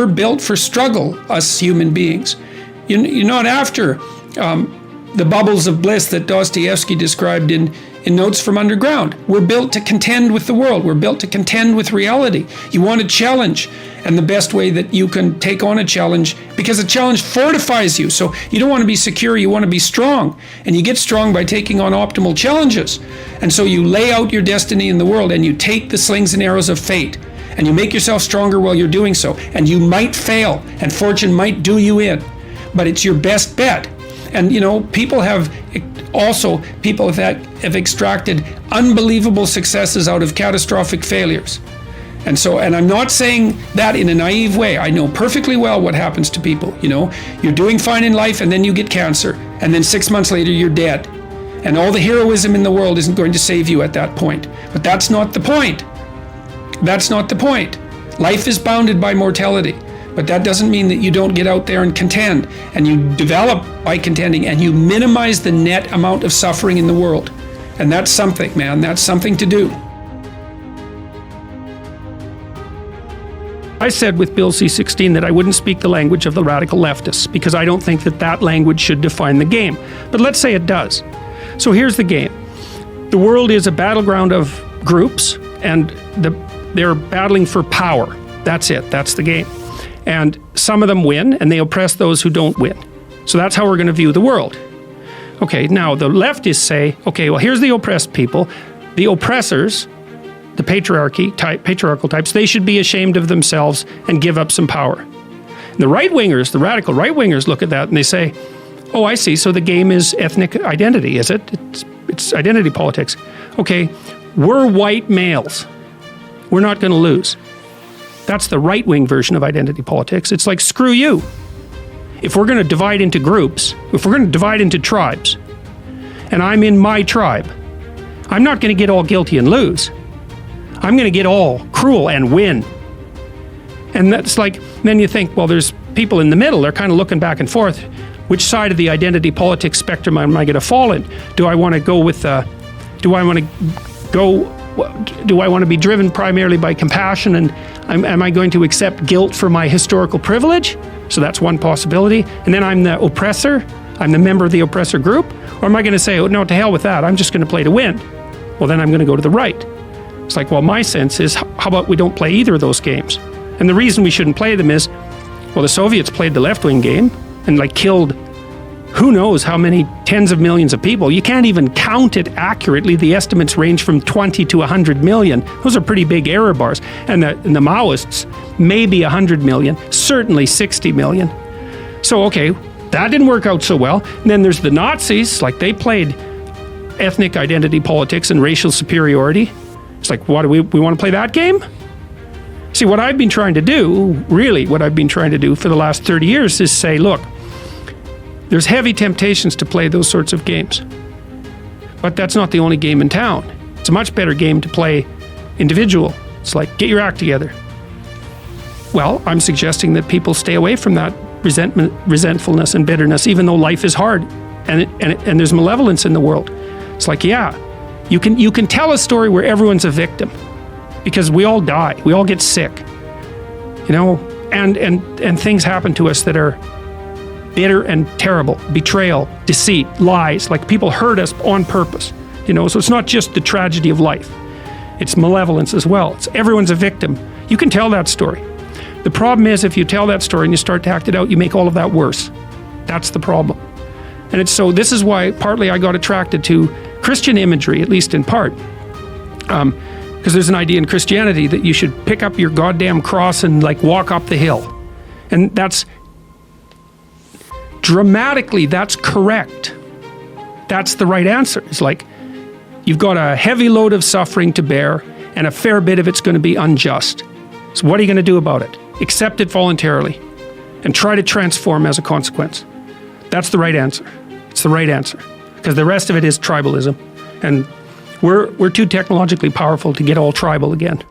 we're built for struggle, us human beings. You're not after the bubbles of bliss that Dostoevsky described in Notes from Underground. We're built to contend with the world. We're built to contend with reality. You want a challenge, and the best way that you can take on a challenge, because a challenge fortifies you. So you don't want to be secure, you want to be strong. And you get strong by taking on optimal challenges. And so you lay out your destiny in the world, and you take the slings and arrows of fate, and you make yourself stronger while you're doing so. And you might fail, and fortune might do you in, but it's your best bet. And people have extracted unbelievable successes out of catastrophic failures. And I'm not saying that in a naive way. I know perfectly well what happens to people. You're doing fine in life, and then you get cancer, and then 6 months later you're dead. And all the heroism in the world isn't going to save you at that point. But that's not the point. That's not the point. Life is bounded by mortality. But that doesn't mean that you don't get out there and contend, and you develop by contending, and you minimize the net amount of suffering in the world. And that's something, man. That's something to do. I said with Bill C-16 that I wouldn't speak the language of the radical leftists, because I don't think that language should define the game. But let's say it does. So here's the game. The world is a battleground of groups, and they're battling for power. That's it. That's the game. And some of them win, and they oppress those who don't win. So that's how we're going to view the world. Okay, now the leftists say, okay, well, here's the oppressed people. The oppressors, the patriarchal types, they should be ashamed of themselves and give up some power. And the right-wingers, the radical right-wingers look at that and they say, oh, I see, so the game is ethnic identity, is it? It's identity politics. Okay, we're white males. We're not going to lose. That's the right-wing version of identity politics. It's like, screw you. If we're going to divide into groups, if we're going to divide into tribes, and I'm in my tribe, I'm not going to get all guilty and lose. I'm going to get all cruel and win. And that's like, then you think, well, there's people in the middle. They're kind of looking back and forth. Which side of the identity politics spectrum am I going to fall in? Do I want to go with, do I want to be driven primarily by compassion, and am I going to accept guilt for my historical privilege? So that's one possibility. And then I'm the oppressor, I'm the member of the oppressor group. Or am I going to say, oh no, to hell with that, I'm just going to play to win? Well, then I'm going to go to the right. It's like, well, my sense is, how about we don't play either of those games? And the reason we shouldn't play them is, well, the Soviets played the left-wing game and killed who knows how many tens of millions of people. You can't even count it accurately. The estimates range from 20 to 100 million. Those are pretty big error bars. And the Maoists, maybe 100 million, certainly 60 million. So, okay, that didn't work out so well. And then there's the Nazis, they played ethnic identity politics and racial superiority. It's like, what, do we want to play that game? See, what I've been trying to do, really what I've been trying to do for the last 30 years is say, look, there's heavy temptations to play those sorts of games. But that's not the only game in town. It's a much better game to play individual. It's like, get your act together. Well, I'm suggesting that people stay away from that resentfulness and bitterness, even though life is hard and there's malevolence in the world. It's like, yeah, you can tell a story where everyone's a victim, because we all die, we all get sick, and things happen to us that are bitter and terrible. Betrayal, deceit, lies, people hurt us on purpose. So it's not just the tragedy of life, it's malevolence as well. Everyone's a victim. You can tell that story. The problem is, if you tell that story and you start to act it out, you make all of that worse. That's the problem. And this is why partly I got attracted to Christian imagery, at least in part. Because there's an idea in Christianity that you should pick up your goddamn cross and walk up the hill. And that's dramatically, that's correct. That's the right answer. It's like, you've got a heavy load of suffering to bear, and a fair bit of it's going to be unjust. So what are you going to do about it? Accept it voluntarily and try to transform as a consequence. That's the right answer. It's the right answer. Because the rest of it is tribalism. And we're too technologically powerful to get all tribal again.